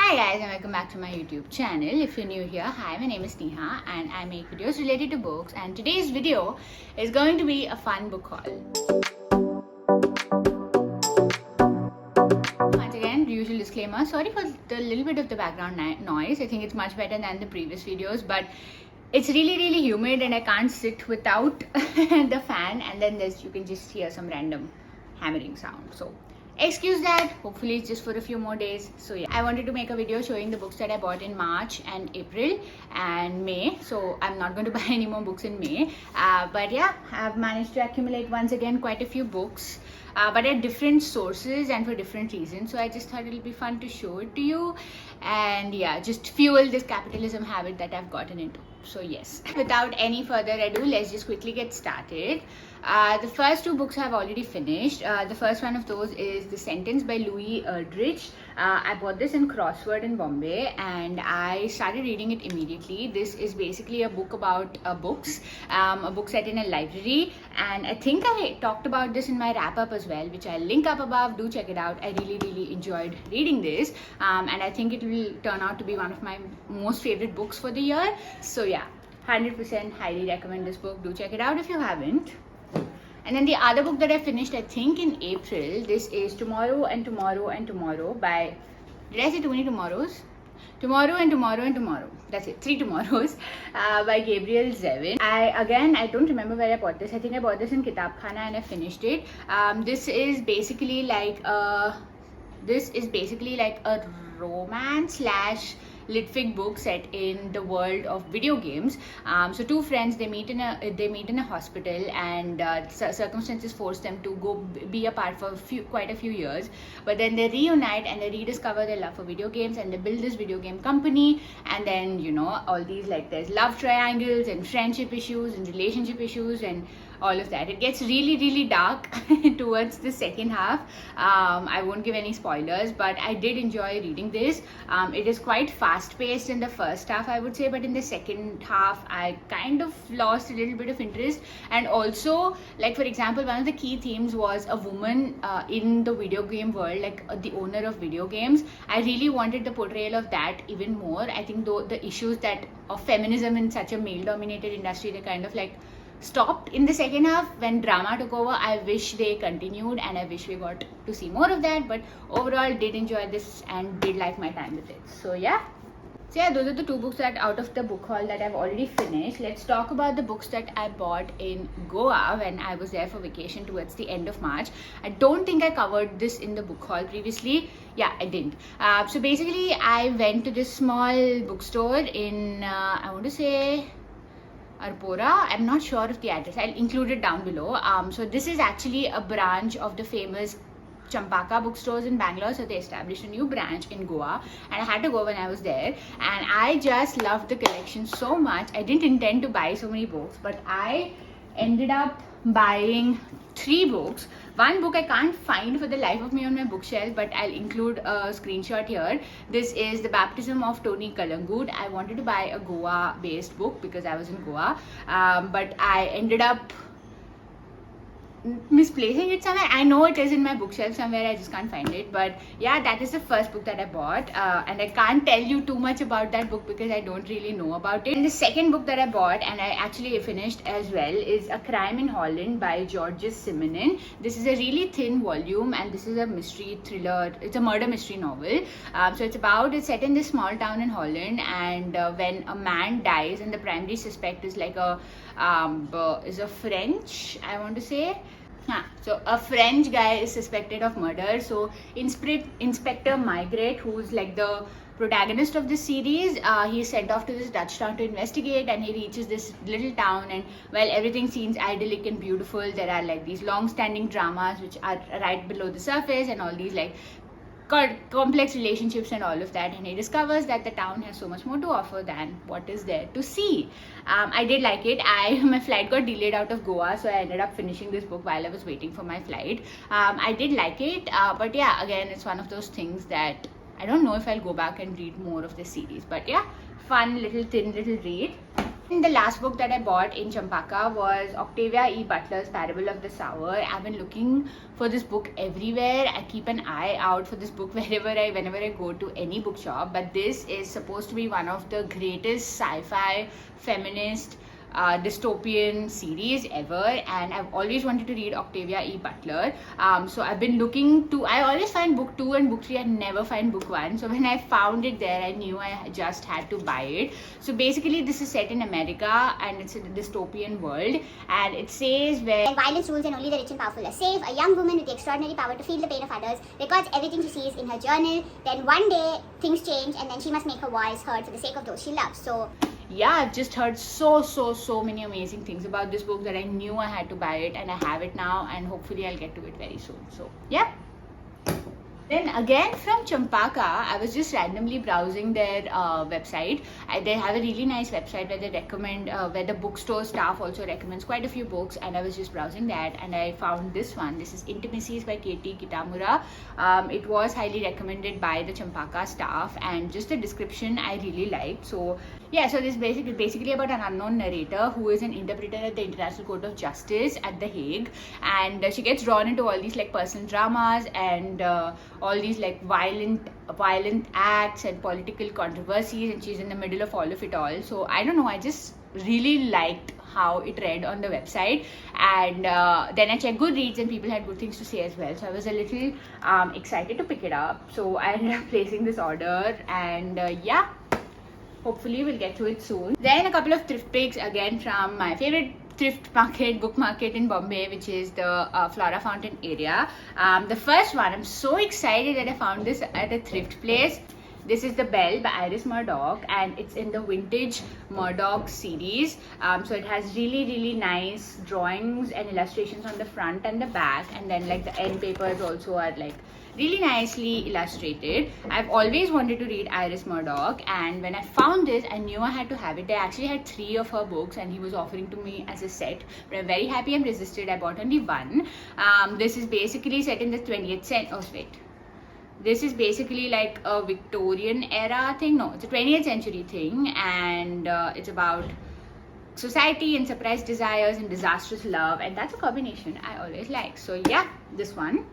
Hi guys and welcome back to my YouTube channel. If you're new here, hi, my name is Neha and I make videos related to books, and today's video is going to be a fun book haul. Once again, usual disclaimer, sorry for the little bit of the background noise. I think it's much better than the previous videos, but it's really humid and I can't sit without the fan, and then you can just hear some random hammering sound. So excuse that, hopefully it's just for a few more days. So yeah, I wanted to make a video showing the books that I bought in March and April and May. So I'm not going to buy any more books in May, but yeah, I've managed to accumulate once again quite a few books, but at different sources and for different reasons. So I just thought it'll be fun to show it to you and yeah, just fuel this capitalism habit that I've gotten into. So yes, without any further ado, let's just quickly get started. The first two books I've already finished. The first one of those is The Sentence by Louis Erdrich. I bought this in Crossword in Bombay and I started reading it immediately. This is basically a book about books, a book set in a library, and I think I talked about this in my wrap up as well, which I'll link up above. Do check it out. I really enjoyed reading this, and I think it will turn out to be one of my most favorite books for the year. So yeah, 100% highly recommend this book. Do check it out if you haven't. And then the other book that I finished, I think in April, this is Tomorrow and Tomorrow and Tomorrow by, did I say too many tomorrows? Tomorrow and Tomorrow and Tomorrow. That's it, 3 tomorrows, by Gabriel Zevin. I don't remember where I bought this. I think I bought this in Kitab Khama and I finished it. This is basically like a romance slash litfic book set in the world of video games. So two friends, they meet in a hospital, and circumstances force them to go be apart for quite a few years, but then they reunite and they rediscover their love for video games and they build this video game company. And then, you know, all these, like, there's love triangles and friendship issues and relationship issues and all of that. It gets really dark towards the second half. I won't give any spoilers, but I did enjoy reading this. It is quite fast paced in the first half, I would say, but in the second half I kind of lost a little bit of interest. And also, like, for example, one of the key themes was a woman in the video game world, like the owner of video games. I really wanted the portrayal of that even more. I think though the issues that of feminism in such a male dominated industry, they kind of like stopped in the second half when drama took over. I wish they continued and I wish we got to see more of that, but overall did enjoy this and did like my time with it. So yeah, those are the two books that out of the book haul that I've already finished. Let's talk about the books that I bought in Goa when I was there for vacation towards the end of March. I don't think I covered this in the book haul previously. Yeah, I didn't. So basically I went to this small bookstore in I want to say Arpora. I'm not sure of the address. I'll include it down below. So this is actually a branch of the famous Champaca bookstores in Bangalore. So they established a new branch in Goa and I had to go when I was there, and I just loved the collection so much. I didn't intend to buy so many books, but I ended up buying 3 books. One book I can't find for the life of me on my bookshelf, but I'll include a screenshot here. This is The Baptism of Tony Kalangood. I wanted to buy a Goa based book because I was in Goa, but I ended up misplacing it somewhere. I know it is in my bookshelf somewhere, I just can't find it. But yeah, that is the first book that I bought, and I can't tell you too much about that book because I don't really know about it. And the second book that I bought and I actually finished as well is A Crime in Holland by Georges Simenon. This is a really thin volume and this is a mystery thriller. It's a murder mystery novel. So it's set in this small town in Holland, and when a man dies and the primary suspect is like a French, I want to say. So a French guy is suspected of murder. So Inspector Maigret, who's like the protagonist of this series, he's sent off to this Dutch town to investigate, and he reaches this little town, and while everything seems idyllic and beautiful, there are like these long-standing dramas which are right below the surface and all these like complex relationships and all of that, and he discovers that the town has so much more to offer than what is there to see. I did like it. My flight got delayed out of Goa, so I ended up finishing this book while I was waiting for my flight. I did like it, but yeah, again, it's one of those things that I don't know if I'll go back and read more of this series. But yeah, fun thin little read. The last book that I bought in Champaca was Octavia E. Butler's Parable of the Sower. I've been looking for this book everywhere. I keep an eye out for this book whenever I go to any bookshop. But this is supposed to be one of the greatest sci-fi feminist dystopian series ever, and I've always wanted to read Octavia E. Butler. So I've been looking to, I always find book 2 and book 3, I never find book 1. So when I found it there, I knew I just had to buy it. So basically this is set in America and it's a dystopian world, and it says where violence rules and only the rich and powerful are safe. A young woman with the extraordinary power to feel the pain of others records everything she sees in her journal. Then one day things change and then she must make her voice heard for the sake of those she loves. So yeah, I've just heard so many amazing things about this book that I knew I had to buy it, and I have it now, and hopefully I'll get to it very soon. So yeah. Then again from Champaca, I was just randomly browsing their website. They have a really nice website where they recommend, where the bookstore staff also recommends quite a few books, and I was just browsing that and I found this one. This is Intimacies by Kitab Khama. It was highly recommended by the Champaca staff, and just the description I really liked. So yeah, so this is basically about an unknown narrator who is an interpreter at the International Court of Justice at The Hague, and she gets drawn into all these like personal dramas and all these like violent acts and political controversies, and she's in the middle of all of it all. So I don't know, I just really liked how it read on the website, and then I checked Goodreads and people had good things to say as well, so I was a little excited to pick it up. So I ended up placing this order, and yeah, hopefully we'll get to it soon. Then a couple of thrift picks again from my favorite thrift market, book market in Bombay, which is the Flora Fountain area. The first one, I'm so excited that I found this at a thrift place. This is The Bell by Iris Murdoch, and it's in the vintage Murdoch series. So it has really nice drawings and illustrations on the front and the back, and then like the end papers also are like really nicely illustrated. I've always wanted to read Iris Murdoch, and when I found this, I knew I had to have it. They actually had 3 of her books and he was offering to me as a set, but I'm very happy I'm resisted. I bought only one. This is basically set in the 20th century. This is basically like a Victorian era thing. No, it's a 20th century thing, and it's about society and suppressed desires and disastrous love, and that's a combination I always like. So yeah, this one.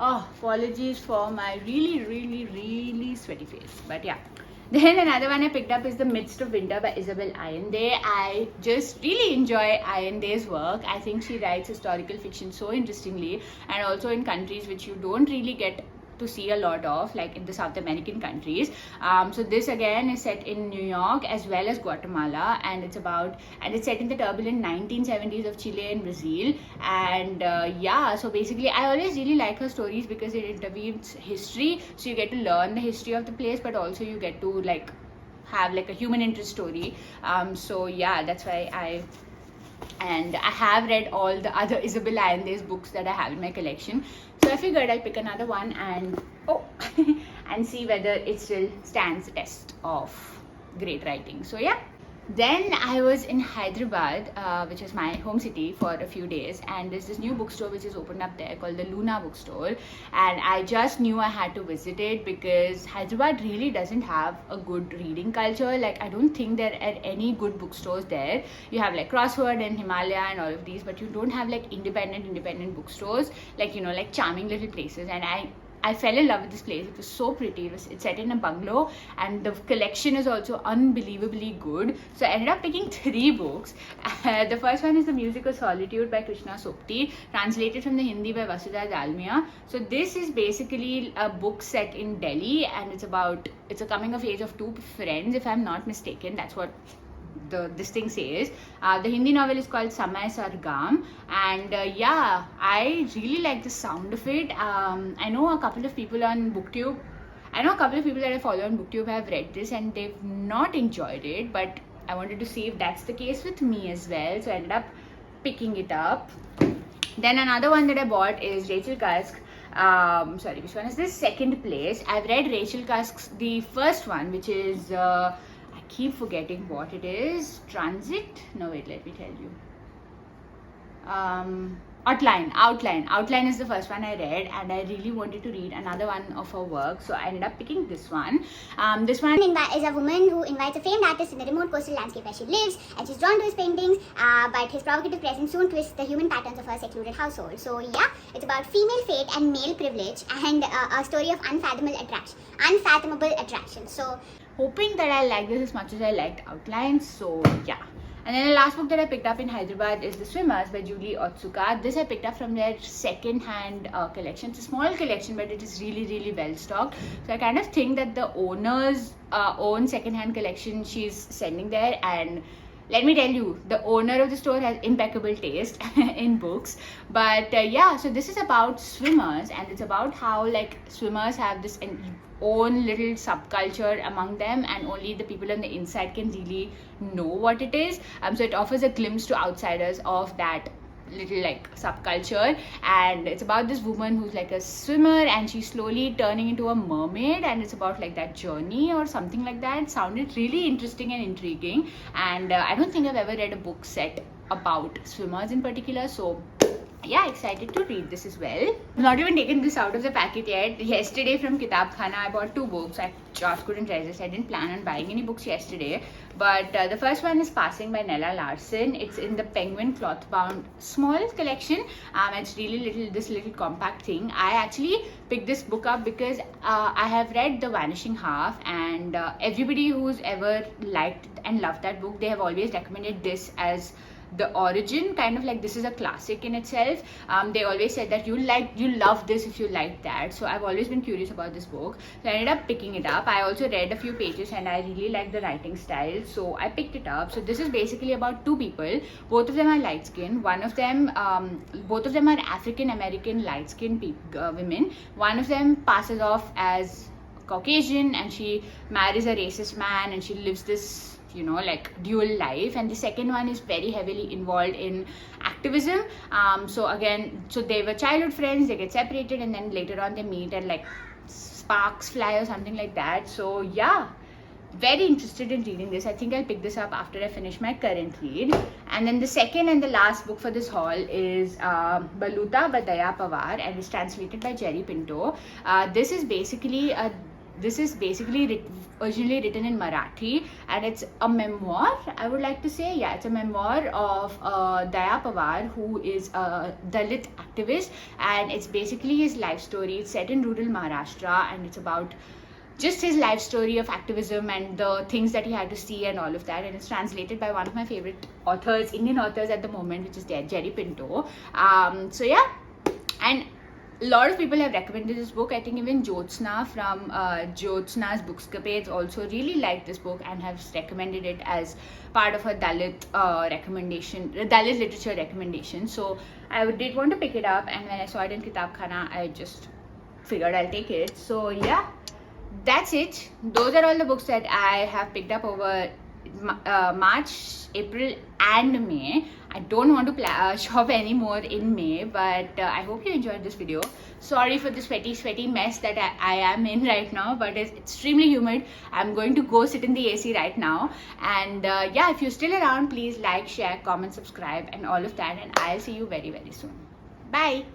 Oh, apologies for my really sweaty face, but yeah. Then another one I picked up is The Midst of Winter by Isabel Allende. I just really enjoy Allende's work. I think she writes historical fiction so interestingly, and also in countries which you don't really get to see a lot of, like in the South American countries. So this again is set in New York as well as Guatemala, and it's set in the turbulent 1970s of Chile and Brazil. And yeah, so basically I always really like her stories because it interweaves history, so you get to learn the history of the place, but also you get to like have like a human interest story. So yeah, that's why I have read all the other Isabel Allende's books that I have in my collection. So I figured I'll pick another one and and see whether it still stands the test of great writing. So yeah. Then I was in Hyderabad, which is my home city, for a few days, and there's this new bookstore which is opened up there called the Luna Bookstore, and I just knew I had to visit it because Hyderabad really doesn't have a good reading culture. Like I don't think there are any good bookstores there. You have like Crossword and Himalaya and all of these, but you don't have like independent bookstores, like, you know, like charming little places. And I fell in love with this place. It was so pretty. It's set in a bungalow, and the collection is also unbelievably good. So I ended up picking 3 books. The first one is The Music of Solitude by Krishna Sopti, translated from the Hindi by Vasudha Dalmia. So this is basically a book set in Delhi, and it's a coming of age of 2 friends, if I'm not mistaken. That's what this thing says. The Hindi novel is called Samay Sargam, and yeah, I really like the sound of it. I know a couple of people on BookTube. I know a couple of people that I follow on BookTube have read this and they've not enjoyed it, but I wanted to see if that's the case with me as well, so I ended up picking it up. Then another one that I bought is Rachel Cusk. Sorry, which one is this? Second Place. I've read Rachel Cusk's the first one, which is I keep forgetting what it is. Transit? No, wait, let me tell you. Outline is the first one I read, and I really wanted to read another one of her work, so I ended up picking this one. This one is a woman who invites a famed artist in the remote coastal landscape where she lives, and she's drawn to his paintings, but his provocative presence soon twists the human patterns of her secluded household. So yeah, it's about female fate and male privilege, and a story of unfathomable attraction. So hoping that I like this as much as I liked Outlines, so yeah. And then the last book that I picked up in Hyderabad is The Swimmers by Julie Otsuka. This I picked up from their second-hand collection. It's a small collection, but it is really, really well stocked. So I kind of think that the owner's own second-hand collection she's sending there, and let me tell you, the owner of the store has impeccable taste in books. But yeah, so this is about swimmers, and it's about how like swimmers have this own little subculture among them, and only the people on the inside can really know what it is. So it offers a glimpse to outsiders of that little like subculture, and it's about this woman who's like a swimmer and she's slowly turning into a mermaid, and it's about like that journey or something like that. It sounded really interesting and intriguing, and I don't think I've ever read a book set about swimmers in particular, so yeah, excited to read this as well. Not even taken this out of the packet yet. Yesterday from Kitab Khama I bought 2 books. I just couldn't resist. I didn't plan on buying any books yesterday, but the first one is Passing by Nella Larsen. It's in the Penguin cloth bound small collection. It's really little compact thing. I actually picked this book up because I have read The Vanishing Half, and everybody who's ever liked and loved that book, they have always recommended this as the origin, kind of like this is a classic in itself. They always said that you'll love this if you like that. So I've always been curious about this book, so I ended up picking it up. I also read a few pages and I really liked the writing style, so I picked it up. So this is basically about 2 people. Both of them are light skinned. Both of them are African American light skinned women. One of them passes off as Caucasian and she marries a racist man, and she lives this like dual life, and the second one is very heavily involved in activism. So they were childhood friends, they get separated, and then later on they meet and like sparks fly or something like that. So yeah, very interested in reading this. I think I'll pick this up after I finish my current read. And then the second and the last book for this haul is Baluta by Daya Pawar, and it's translated by Jerry Pinto. This is basically originally written in Marathi, and it's a memoir, I would like to say. Yeah, it's a memoir of Daya Pawar, who is a Dalit activist, and it's basically his life story. It's set in rural Maharashtra, and it's about just his life story of activism and the things that he had to see and all of that. And it's translated by one of my favorite authors, Indian authors at the moment, which is Jerry Pinto. So yeah, and a lot of people have recommended this book. I think even Jyotsna from Jyotsna's Bookscapades also really liked this book and has recommended it as part of her Dalit Dalit literature recommendation. So I did want to pick it up, and when I saw it in Kitab Khana, I just figured I'll take it. So yeah, that's it. Those are all the books that I have picked up over March, April and May. I don't want to shop anymore in May, but I hope you enjoyed this video. Sorry for the sweaty mess that I am in right now, but it's extremely humid. I'm going to go sit in the AC right now, and yeah, if you're still around, please like, share, comment, subscribe and all of that, and I'll see you very, very soon. Bye.